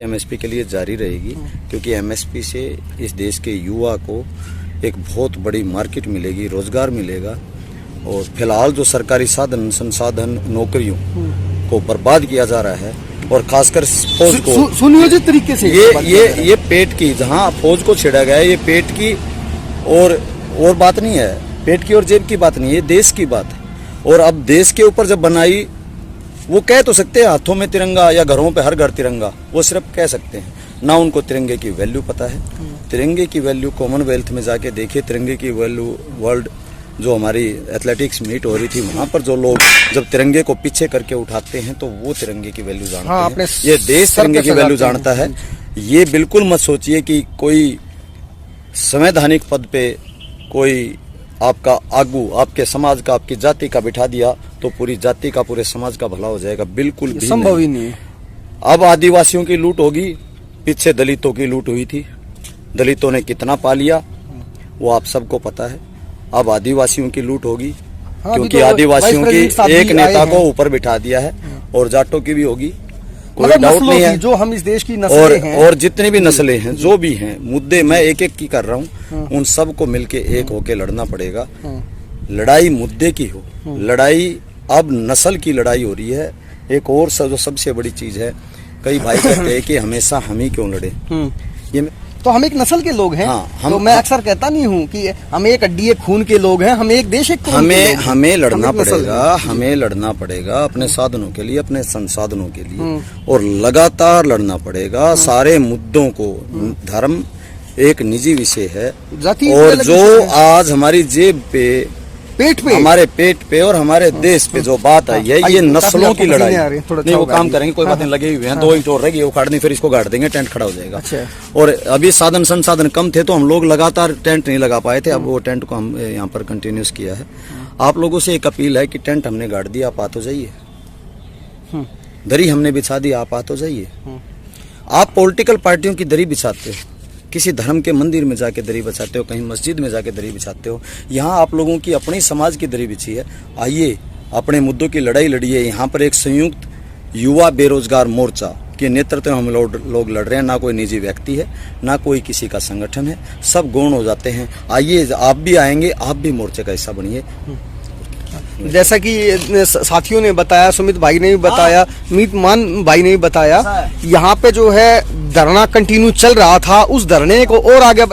MSP के लिए जारी रहेगी, क्योंकि एमएसपी से इस देश के युवा को एक बहुत बड़ी मार्केट मिलेगी, रोजगार मिलेगा। और फिलहाल जो सरकारी साधन संसाधन नौकरियों को बर्बाद किया जा रहा है, और खासकर फौज को सुनियोजित तरीके से ये पेट की, जहां फौज को छेड़ा गया है, ये पेट की और बात नहीं है, पेट की और जेब की बात नहीं है, देश की बात है। और अब देश के ऊपर जब बनाई, वो कह तो सकते हैं हाथों में तिरंगा या घरों पे हर घर तिरंगा, वो सिर्फ कह सकते हैं, ना उनको तिरंगे की वैल्यू पता है। तिरंगे की वैल्यू कॉमनवेल्थ में जाके देखिए, तिरंगे की वैल्यू वर्ल्ड जो हमारी एथलेटिक्स मीट हो रही थी, वहां पर जो लोग जब तिरंगे को पीछे करके उठाते हैं तो वो तिरंगे की वैल्यू जानते हैं। ये देश तिरंगे की वैल्यू जानता है। ये बिल्कुल मत सोचिए कि कोई संवैधानिक पद पे कोई आपका आगू, आपके समाज का, आपकी जाति का बिठा दिया तो पूरी जाति का, पूरे समाज का भला हो जाएगा, बिल्कुल भी संभव ही नहीं है। अब आदिवासियों की लूट होगी, पीछे दलितों की लूट हुई थी, दलितों ने कितना पा लिया वो आप सबको पता है। अब आदिवासियों की लूट होगी, क्योंकि आदिवासियों की एक नेता को ऊपर बिठा दिया है, और जाटों की भी होगी, कोई डाउट नहीं है। जो हम इस देश की नस्लें हैं, और जितनी भी नस्लें हैं, जो भी हैं, मुद्दे मैं एक एक की कर रहा हूँ, उन सबको मिलके एक होके लड़ना पड़ेगा। लड़ाई मुद्दे की हो, लड़ाई अब नस्ल की लड़ाई हो रही है। एक और जो सबसे बड़ी चीज है, कई भाई कहते हैं कि हमेशा हम ही क्यों लड़े। ये तो हम एक नस्ल के लोग हैं। हाँ, तो मैं अक्सर कहता नहीं हूँ कि हम एक हड्डी एक खून के लोग हैं, हम एक देश एक हमें लड़ना पड़ेगा, हमें लड़ना पड़ेगा अपने साधनों के लिए, अपने संसाधनों के लिए, और लगातार लड़ना पड़ेगा सारे मुद्दों को। धर्म एक निजी विषय है, और जो आज हमारी जेब पे, पेट पे, हमारे पेट पे और हमारे देश पे जो बात आई है, ये नस्लों की लड़ाई नहीं। वो काम करेंगे, कोई बातें लगे हुए हैं, 2 ईंट और रहेगी, वो काट देंगे, फिर इसको गाड़ देंगे, टेंट खड़ा हो जाएगा। और अभी साधन संसाधन कम थे तो हम लोग लगातार टेंट नहीं लगा पाए थे, अब वो टेंट को हम यहाँ पर कंटिन्यूस किया है। आप लोगों से एक अपील है कि टेंट हमने गाड़ दिया, आप आ तो जाइए, दरी हमने बिछा दी, आप आ तो जाइए। आप पॉलिटिकल पार्टियों की दरी बिछाते हो, किसी धर्म के मंदिर में जाके दरी बिछाते हो, कहीं मस्जिद में जाके दरी बिछाते हो, यहाँ आप लोगों की अपनी समाज की दरी बिछी है। आइए अपने मुद्दों की लड़ाई लड़िए। यहाँ पर एक संयुक्त युवा बेरोजगार मोर्चा के नेतृत्व में हम लोग लड़ रहे हैं, ना कोई निजी व्यक्ति है, ना कोई किसी का संगठन है, सब गौण हो जाते हैं। आइए, आप भी आएंगे, आप भी मोर्चे का हिस्सा बनिए। जैसा कि साथियों ने बताया, सुमित भाई ने भी बताया, मीत मान भाई ने भी बताया, यहाँ पे जो है धरना कंटिन्यू चल रहा था, उस धरने को और आगे